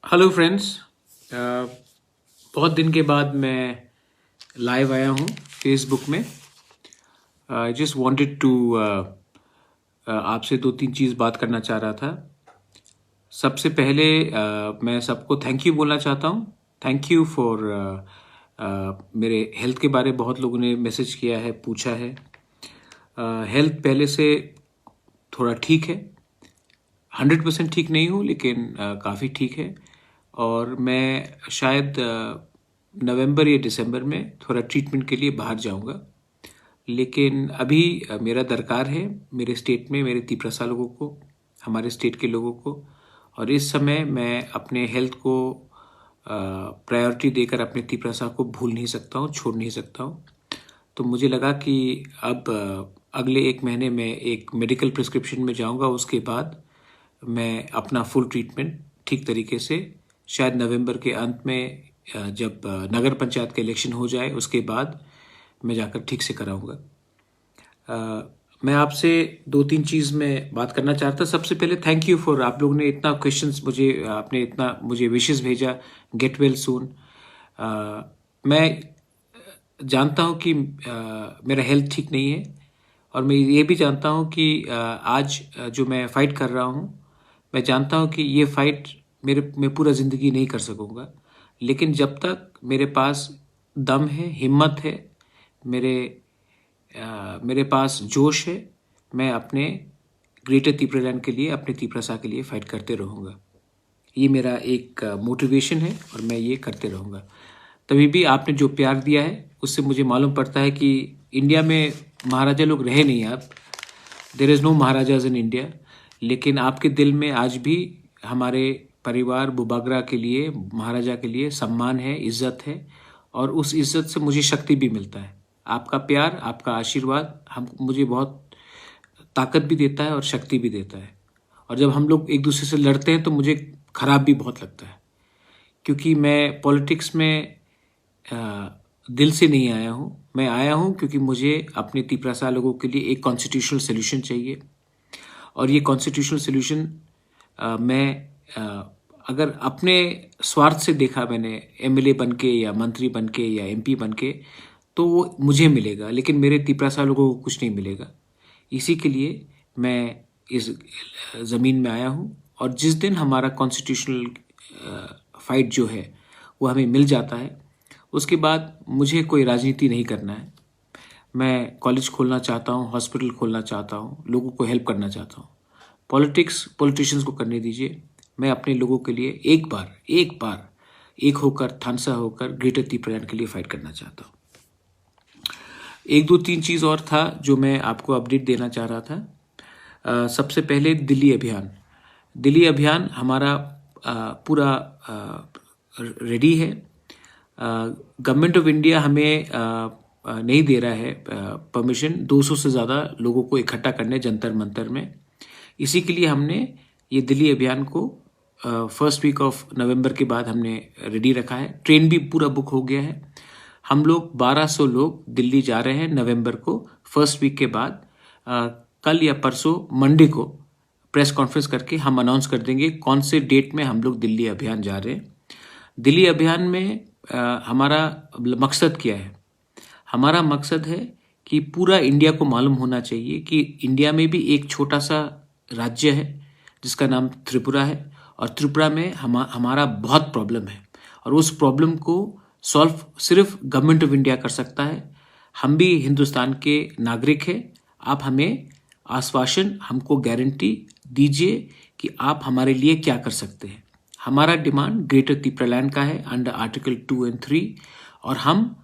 Hello friends. बहुत दिन के बाद मैं लाइव आया हूँ फेसबुक में। आई जस्ट वांटेड टू आपसे दो तीन चीज़ बात करना चाह रहा था। सबसे पहले मैं सबको थैंक यू बोलना चाहता हूँ। थैंक यू फॉर मेरे हेल्थ के बारे में बहुत लोगों ने मैसेज किया है, पूछा है। हेल्थ पहले से थोड़ा ठीक है, 100% ठीक नहीं हूँ लेकिन काफ़ी ठीक है। और मैं शायद नवंबर या दिसंबर में थोड़ा ट्रीटमेंट के लिए बाहर जाऊंगा। लेकिन अभी मेरा दरकार है मेरे स्टेट में, मेरे तिप्रसा लोगों को, हमारे स्टेट के लोगों को। और इस समय मैं अपने हेल्थ को प्रायोरिटी देकर अपने तिप्रसा को भूल नहीं सकता हूँ, छोड़ नहीं सकता हूँ। तो मुझे लगा कि अब अगले एक महीने में एक मेडिकल प्रिस्क्रिप्शन में जाऊंगा। उसके बाद मैं अपना फुल ट्रीटमेंट ठीक तरीके से शायद नवंबर के अंत में जब नगर पंचायत का इलेक्शन हो जाए उसके बाद मैं जाकर ठीक से कराऊंगा। मैं आपसे दो तीन चीज़ में बात करना चाहता। सबसे पहले थैंक यू फॉर, आप लोगों ने इतना क्वेश्चंस मुझे, आपने इतना मुझे विशेष भेजा, गेट वेल सून। मैं जानता हूँ कि मेरा हेल्थ ठीक नहीं है और मैं ये भी जानता हूँ कि आज जो मैं फ़ाइट कर रहा हूँ, मैं जानता हूँ कि ये फ़ाइट मैं पूरा ज़िंदगी नहीं कर सकूँगा। लेकिन जब तक मेरे पास दम है, हिम्मत है, मेरे पास जोश है, मैं अपने ग्रेटर तिप्रलैंड के लिए, अपने तिप्रसा के लिए फ़ाइट करते रहूँगा। ये मेरा एक मोटिवेशन है और मैं ये करते रहूँगा। तभी भी आपने जो प्यार दिया है उससे मुझे मालूम पड़ता है कि इंडिया में महाराजा लोग रहे नहीं। आप, there is no maharajas in India. लेकिन आपके दिल में आज भी हमारे परिवार बुबागरा के लिए, महाराजा के लिए सम्मान है, इज्जत है। और उस इज्जत से मुझे शक्ति भी मिलता है। आपका प्यार, आपका आशीर्वाद मुझे बहुत ताकत भी देता है और शक्ति भी देता है। और जब हम लोग एक दूसरे से लड़ते हैं तो मुझे खराब भी बहुत लगता है, क्योंकि मैं पॉलिटिक्स में दिल से नहीं आया हूँ। मैं आया हूँ क्योंकि मुझे अपने तिप्रसा लोगों के लिए एक कॉन्स्टिट्यूशनल सोल्यूशन चाहिए। और ये कॉन्स्टिट्यूशनल सोल्यूशन मैं अगर अपने स्वार्थ से देखा, मैंने एमएलए बन के या मंत्री बन के या एमपी बन के, तो वो मुझे मिलेगा, लेकिन मेरे तिप्रसा लोगों को कुछ नहीं मिलेगा। इसी के लिए मैं इस ज़मीन में आया हूँ। और जिस दिन हमारा कॉन्स्टिट्यूशनल फाइट जो है वो हमें मिल जाता है, उसके बाद मुझे कोई राजनीति नहीं करना है। मैं कॉलेज खोलना चाहता हूँ, हॉस्पिटल खोलना चाहता हूँ, लोगों को हेल्प करना चाहता हूँ। पॉलिटिशियंस को करने दीजिए। मैं अपने लोगों के लिए एक बार एक होकर, थानसा होकर ग्रेटर तिप्रलैंड के लिए फाइट करना चाहता हूँ। एक दो तीन चीज़ और था जो मैं आपको अपडेट देना चाह रहा था। सबसे पहले दिल्ली अभियान हमारा पूरा रेडी है। गवर्नमेंट ऑफ इंडिया हमें नहीं दे रहा है परमिशन 200 से ज़्यादा लोगों को इकट्ठा करने जंतर मंतर में। इसी के लिए हमने ये दिल्ली अभियान को फर्स्ट वीक ऑफ नवंबर के बाद हमने रेडी रखा है। ट्रेन भी पूरा बुक हो गया है। हम लोग 1200 लोग दिल्ली जा रहे हैं नवंबर को, फर्स्ट वीक के बाद। कल या परसों मंडे को प्रेस कॉन्फ्रेंस करके हम अनाउंस कर देंगे कौन से डेट में हम लोग दिल्ली अभियान जा रहे हैं। दिल्ली अभियान में हमारा मकसद क्या है? हमारा मकसद है कि पूरा इंडिया को मालूम होना चाहिए कि इंडिया में भी एक छोटा सा राज्य है जिसका नाम त्रिपुरा है। और त्रिपुरा में हमारा बहुत प्रॉब्लम है और उस प्रॉब्लम को सॉल्व सिर्फ गवर्नमेंट ऑफ इंडिया कर सकता है। हम भी हिंदुस्तान के नागरिक हैं। आप हमें आश्वासन, हमको गारंटी दीजिए कि आप हमारे लिए क्या कर सकते हैं। हमारा डिमांड ग्रेटर तिप्रलैंड का है अंडर आर्टिकल 2 और 3। और हम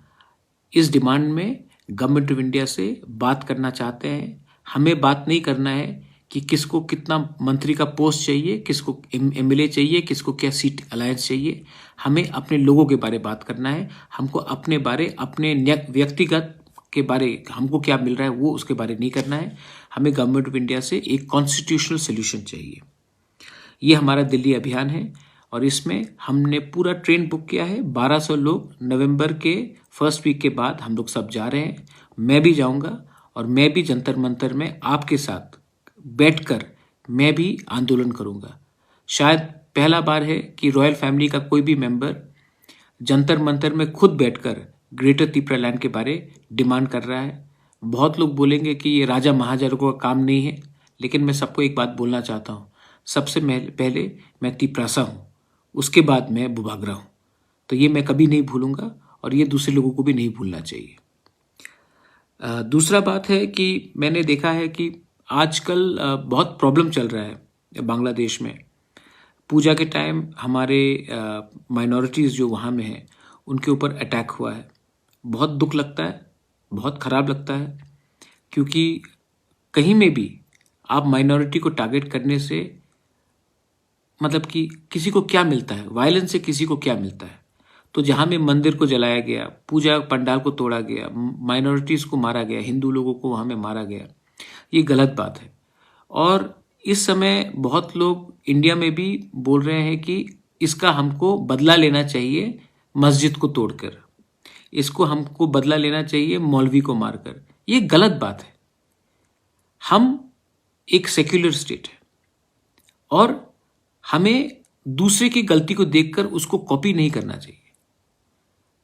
इस डिमांड में गवर्नमेंट ऑफ इंडिया से बात करना चाहते हैं। हमें बात नहीं करना है कि किसको कितना मंत्री का पोस्ट चाहिए, किसको एमएलए चाहिए, किसको क्या सीट अलायंस चाहिए। हमें अपने लोगों के बारे बात करना है। हमको अपने बारे, अपने व्यक्तिगत के बारे, हमको क्या मिल रहा है वो उसके बारे नहीं करना है। हमें गवर्नमेंट ऑफ इंडिया से एक कॉन्स्टिट्यूशनल सोल्यूशन चाहिए। ये हमारा दिल्ली अभियान है और इसमें हमने पूरा ट्रेन बुक किया है। 1200 लोग नवंबर के फर्स्ट वीक के बाद हम लोग सब जा रहे हैं। मैं भी जाऊंगा और मैं भी जंतर मंतर में आपके साथ बैठकर मैं भी आंदोलन करूंगा। शायद पहला बार है कि रॉयल फैमिली का कोई भी मेंबर जंतर मंतर में खुद बैठकर ग्रेटर त्रिपुरा लैंड के बारे डिमांड कर रहा है। बहुत लोग बोलेंगे कि ये राजा महाजनों का काम नहीं है, लेकिन मैं सबको एक बात बोलना चाहता हूँ। सबसे पहले मैं त्रिप्रासा हूँ, उसके बाद मैं बुबागरा हूँ। तो ये मैं कभी नहीं भूलूंगा और ये दूसरे लोगों को भी नहीं भूलना चाहिए। दूसरा बात है कि मैंने देखा है कि आजकल बहुत प्रॉब्लम चल रहा है बांग्लादेश में। पूजा के टाइम हमारे माइनॉरिटीज़ जो वहाँ में हैं उनके ऊपर अटैक हुआ है। बहुत दुख लगता है, बहुत ख़राब लगता है, क्योंकि कहीं में भी आप माइनॉरिटी को टारगेट करने से मतलब कि किसी को क्या मिलता है, वायलेंस से किसी को क्या मिलता है। तो जहाँ में मंदिर को जलाया गया, पूजा पंडाल को तोड़ा गया, माइनॉरिटीज़ को मारा गया, हिंदू लोगों को वहाँ में मारा गया, ये गलत बात है। और इस समय बहुत लोग इंडिया में भी बोल रहे हैं कि इसका हमको बदला लेना चाहिए मस्जिद को तोड़कर, इसको हमको बदला लेना चाहिए मौलवी को मारकर। ये गलत बात है। हम एक सेक्युलर स्टेट है और हमें दूसरे की गलती को देखकर उसको कॉपी नहीं करना चाहिए।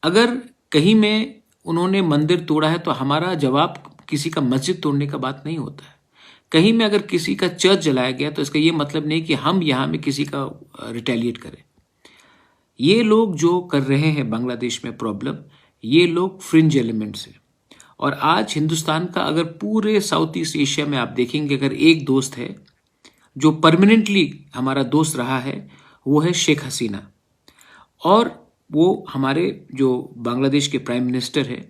अगर कहीं में उन्होंने मंदिर तोड़ा है तो हमारा जवाब किसी का मस्जिद तोड़ने का बात नहीं होता है। कहीं में अगर किसी का चर्च जलाया गया तो इसका ये मतलब नहीं कि हम यहाँ में किसी का रिटेलिएट करें। ये लोग जो कर रहे हैं बांग्लादेश में प्रॉब्लम, ये लोग फ्रिंज एलिमेंट्स हैं। और आज हिंदुस्तान का अगर पूरे साउथ ईस्ट एशिया में आप देखेंगे, अगर एक दोस्त है जो परमानेंटली हमारा दोस्त रहा है, वो है शेख हसीना। और वो हमारे जो बांग्लादेश के प्राइम मिनिस्टर है।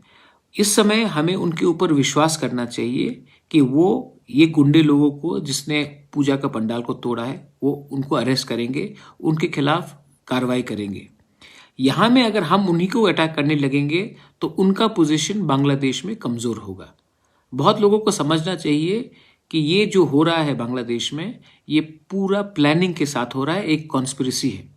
इस समय हमें उनके ऊपर विश्वास करना चाहिए कि वो ये गुंडे लोगों को जिसने पूजा का पंडाल को तोड़ा है वो उनको अरेस्ट करेंगे, उनके खिलाफ कार्रवाई करेंगे। यहाँ में अगर हम उन्हीं को अटैक करने लगेंगे तो उनका पोजीशन बांग्लादेश में कमज़ोर होगा। बहुत लोगों को समझना चाहिए कि ये जो हो रहा है बांग्लादेश में, ये पूरा प्लानिंग के साथ हो रहा है, एक कॉन्स्पिरेसी है।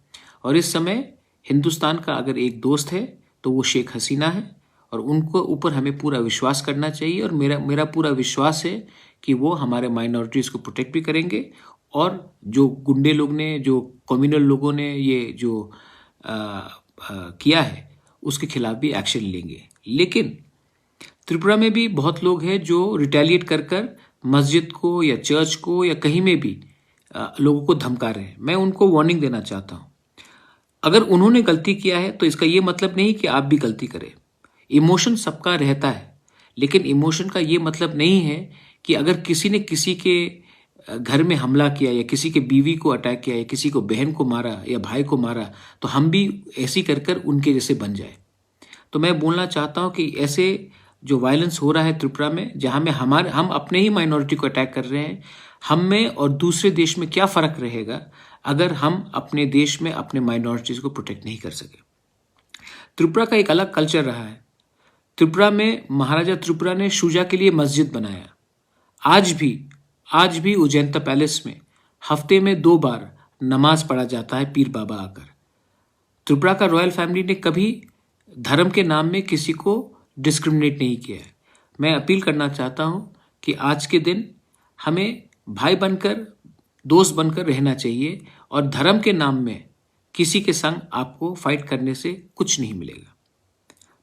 और इस समय हिंदुस्तान का अगर एक दोस्त है तो वो शेख हसीना है और उनको ऊपर हमें पूरा विश्वास करना चाहिए। और मेरा पूरा विश्वास है कि वो हमारे माइनॉरिटीज़ को प्रोटेक्ट भी करेंगे और जो गुंडे लोग ने, जो कम्युनल लोगों ने ये जो किया है उसके खिलाफ भी एक्शन लेंगे। लेकिन त्रिपुरा में भी बहुत लोग हैं जो रिटेलिएट कर मस्जिद को या चर्च को या कहीं में भी लोगों को धमका रहे हैं। मैं उनको वार्निंग देना चाहता हूँ, अगर उन्होंने गलती किया है तो इसका ये मतलब नहीं कि आप भी गलती करें। इमोशन सबका रहता है, लेकिन इमोशन का ये मतलब नहीं है कि अगर किसी ने किसी के घर में हमला किया या किसी के बीवी को अटैक किया या किसी को बहन को मारा या भाई को मारा तो हम भी ऐसी कर उनके जैसे बन जाए। तो मैं बोलना चाहता हूँ कि ऐसे जो वायलेंस हो रहा है त्रिपुरा में, जहाँ में हम अपने ही माइनॉरिटी को अटैक कर रहे हैं, हम में और दूसरे देश में क्या फ़र्क रहेगा अगर हम अपने देश में अपने माइनॉरिटीज़ को प्रोटेक्ट नहीं कर सके। त्रिपुरा का एक अलग कल्चर रहा है। त्रिपुरा में महाराजा त्रिपुरा ने शुजा के लिए मस्जिद बनाया। आज भी उजैंता पैलेस में हफ्ते में 2 बार नमाज पढ़ा जाता है पीर बाबा आकर। त्रिपुरा का रॉयल फैमिली ने कभी धर्म के नाम में किसी को डिस्क्रिमिनेट नहीं किया है। मैं अपील करना चाहता हूँ कि आज के दिन हमें भाई बनकर, दोस्त बनकर रहना चाहिए और धर्म के नाम में किसी के संग आपको फाइट करने से कुछ नहीं मिलेगा।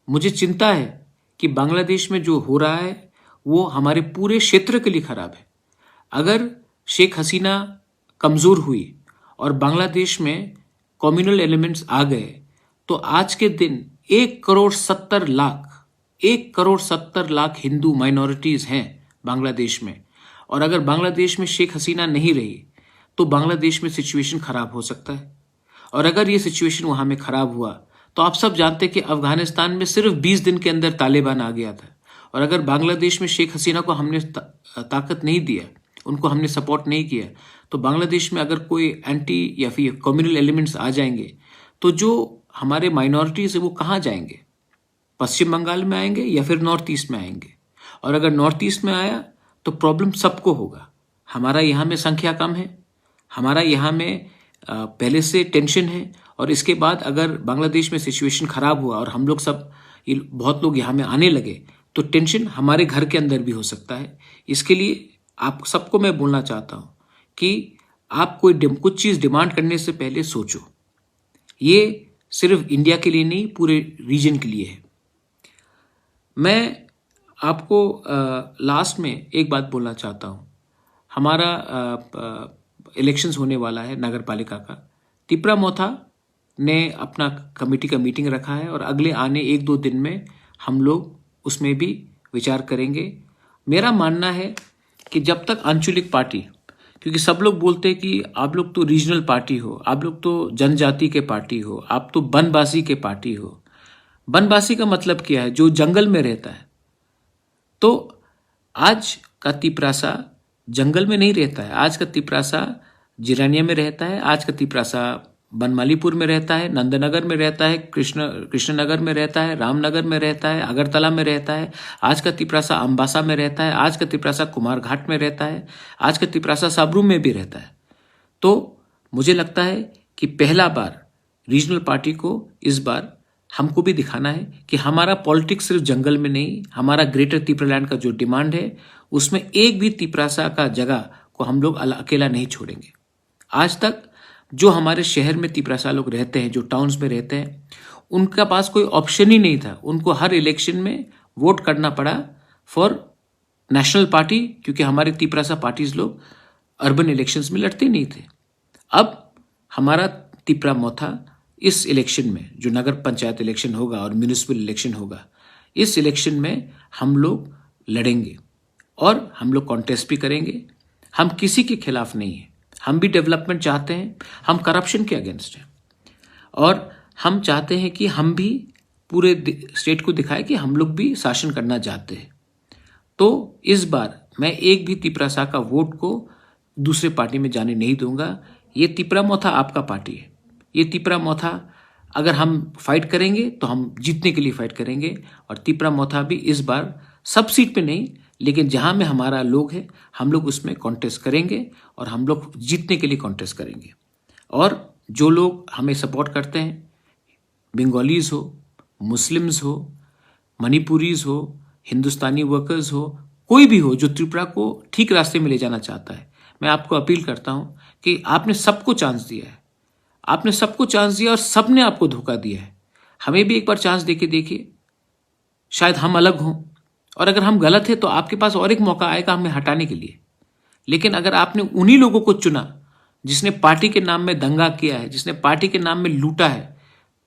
मुझे चिंता है कि बांग्लादेश में जो हो रहा है वो हमारे पूरे क्षेत्र के लिए खराब है। अगर शेख हसीना कमज़ोर हुई और बांग्लादेश में कम्युनल एलिमेंट्स आ गए तो आज के दिन 1 करोड़ 70 लाख हिंदू माइनॉरिटीज़ हैं बांग्लादेश में। और अगर बांग्लादेश में शेख हसीना नहीं रही तो बांग्लादेश में सिचुएशन ख़राब हो सकता है। और अगर ये सिचुएशन वहाँ में ख़राब हुआ तो आप सब जानते हैं कि अफ़गानिस्तान में सिर्फ 20 दिन के अंदर तालिबान आ गया था। और अगर बांग्लादेश में शेख हसीना को हमने ताकत नहीं दिया, उनको हमने सपोर्ट नहीं किया, तो बांग्लादेश में अगर कोई एंटी या फिर कम्युनल एलिमेंट्स आ जाएंगे तो जो हमारे माइनॉरिटीज़ है वो कहाँ जाएंगे? पश्चिम बंगाल में आएंगे या फिर नॉर्थ ईस्ट में आएंगे। और अगर नॉर्थ ईस्ट में आया तो प्रॉब्लम सबको होगा। हमारा यहाँ में संख्या कम है, हमारा यहाँ में पहले से टेंशन है, और इसके बाद अगर बांग्लादेश में सिचुएशन ख़राब हुआ और हम लोग सब बहुत लोग यहाँ में आने लगे तो टेंशन हमारे घर के अंदर भी हो सकता है। इसके लिए आप सबको मैं बोलना चाहता हूँ कि आप कुछ चीज़ डिमांड करने से पहले सोचो। ये सिर्फ इंडिया के लिए नहीं, पूरे रीजन के लिए है। मैं आपको लास्ट में एक बात बोलना चाहता हूँ। हमारा इलेक्शंस होने वाला है नगर पालिका का। तिपरा मोथा ने अपना कमेटी का मीटिंग रखा है और अगले आने 1-2 दिन में हम लोग उसमें भी विचार करेंगे। मेरा मानना है कि जब तक आंचलिक पार्टी, क्योंकि सब लोग बोलते हैं कि आप लोग तो रीजनल पार्टी हो, आप लोग तो जनजाति के पार्टी हो, आप तो बनवासी के पार्टी हो। बनवासी का मतलब क्या है? जो जंगल में रहता है। तो आज का तिपरासा जंगल में नहीं रहता है। आज का तिपरासा जिरानिया में रहता है, आज का तिपरासा बनमालीपुर में रहता है, नंदनगर में रहता है, कृष्णनगर में रहता है, रामनगर में रहता है, अगरतला में रहता है, आज का तिपरासा अम्बासा में रहता है, आज का तिपरासा कुमारघाट में रहता है, आज का तिपरासा साबरू में भी रहता है। तो मुझे लगता है कि पहला बार रीजनल पार्टी को इस बार हमको भी दिखाना है कि हमारा पॉलिटिक्स सिर्फ जंगल में नहीं, हमारा ग्रेटर तिपरालैंड का जो डिमांड है उसमें एक भी तिपरासा का जगह को हम लोग अकेला नहीं छोड़ेंगे। आज तक जो हमारे शहर में तिपरासा लोग रहते हैं, जो टाउन्स में रहते हैं, उनका पास कोई ऑप्शन ही नहीं था। उनको हर इलेक्शन में वोट करना पड़ा फॉर नेशनल पार्टी, क्योंकि हमारे तिपरासा पार्टीज लोग अर्बन इलेक्शंस में लड़ते नहीं थे। अब हमारा तिपरा मोथा इस इलेक्शन में, जो नगर पंचायत इलेक्शन होगा और म्यूनिसिपल इलेक्शन होगा, इस इलेक्शन में हम लोग लड़ेंगे और हम लोग कॉन्टेस्ट भी करेंगे। हम किसी के खिलाफ नहीं हैं। हम भी डेवलपमेंट चाहते हैं, हम करप्शन के अगेंस्ट हैं और हम चाहते हैं कि हम भी पूरे स्टेट को दिखाएं कि हम लोग भी शासन करना चाहते हैं। तो इस बार मैं एक भी तिपरासा का वोट को दूसरे पार्टी में जाने नहीं दूंगा। ये तिपरा मोथा आपका पार्टी है। ये तिपरा मोथा अगर हम फाइट करेंगे तो हम जीतने के लिए फाइट करेंगे और तिपरा मोथा भी इस बार सब सीट पे नहीं, लेकिन जहां में हमारा लोग है हम लोग उसमें कॉन्टेस्ट करेंगे और हम लोग जीतने के लिए कॉन्टेस्ट करेंगे। और जो लोग हमें सपोर्ट करते हैं, बंगालीज हो, मुस्लिम्स हो, मणिपुरीज हो, हिंदुस्तानी वर्कर्स हो, कोई भी हो जो त्रिपुरा को ठीक रास्ते में ले जाना चाहता है, मैं आपको अपील करता हूं कि आपने सबको चांस दिया है। आपने सबको चांस दिया और सबने आपको धोखा दिया है। हमें भी एक बार चांस देके देखिए, शायद हम अलग हों और अगर हम गलत है तो आपके पास और एक मौका आएगा हमें हटाने के लिए। लेकिन अगर आपने उन्हीं लोगों को चुना जिसने पार्टी के नाम में दंगा किया है, जिसने पार्टी के नाम में लूटा है,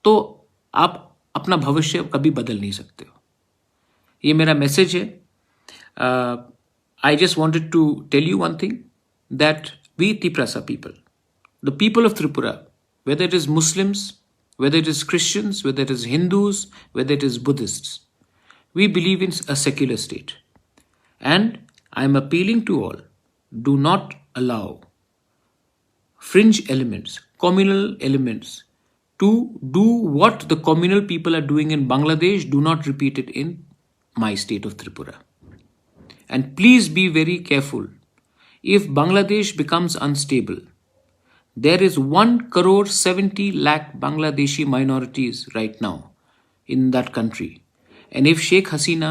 तो आप अपना भविष्य कभी बदल नहीं सकते हो। ये मेरा मैसेज है। I just wanted to tell you one thing, that we Tiprasa people, the people of Tripura, whether it is Muslims, whether it is Christians, whether it is Hindus, whether it is Buddhists, we believe in a secular state. And I am appealing to all, do not allow fringe elements, communal elements, to do what the communal people are doing in Bangladesh. Do not repeat it in my state of Tripura. And please be very careful. If Bangladesh becomes unstable, there is 1,70,00,000 Bangladeshi minorities right now in that country. And if Sheikh Hasina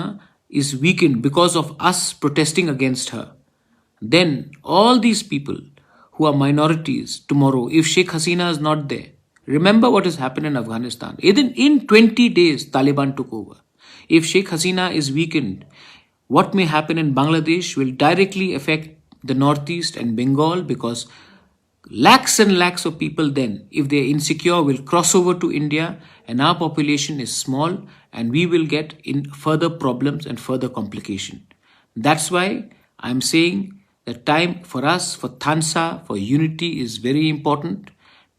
is weakened because of us protesting against her, then all these people who are minorities tomorrow, if Sheikh Hasina is not there, remember what has happened in Afghanistan. In 20 days, Taliban took over. If Sheikh Hasina is weakened, what may happen in Bangladesh will directly affect the Northeast and Bengal, because lakhs and lakhs of people then, if they are insecure, will cross over to India, and our population is small and we will get in further problems and further complication. That's why I'm saying the time for us, for Thansa, for unity is very important.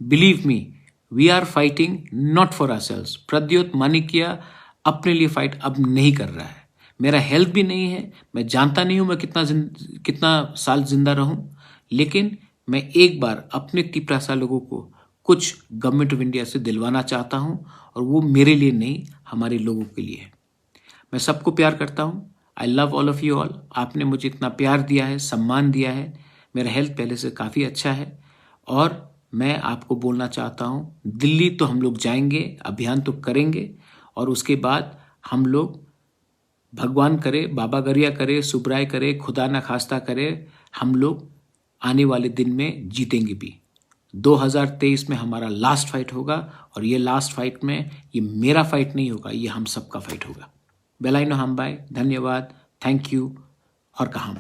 Believe me, we are fighting not for ourselves. Pradyot Manikya अपने लिए fight अब नहीं कर रहा है। मेरा health भी नहीं है, मैं जानता नहीं हूं मैं कितना साल जिंदा रहूं, लेकिन मैं एक बार अपने तिपरासा लोगों को कुछ गवर्नमेंट ऑफ इंडिया से दिलवाना चाहता हूं, और वो मेरे लिए नहीं, हमारे लोगों के लिए है। मैं सबको प्यार करता हूं। I love all of you all. आपने मुझे इतना प्यार दिया है, सम्मान दिया है। मेरा हेल्थ पहले से काफ़ी अच्छा है और मैं आपको बोलना चाहता हूं, दिल्ली तो हम लोग जाएंगे, अभियान तो करेंगे, और उसके बाद हम लोग भगवान करे, बाबा गरिया करे, सुब्राय करे, खुदा ना खास्ता करे, हम लोग आने वाले दिन में जीतेंगे भी। 2023 में हमारा लास्ट फाइट होगा और ये लास्ट फाइट में ये मेरा फाइट नहीं होगा, ये हम सबका फाइट होगा। बेलाइनो हम बाय, धन्यवाद, थैंक यू और कहाम।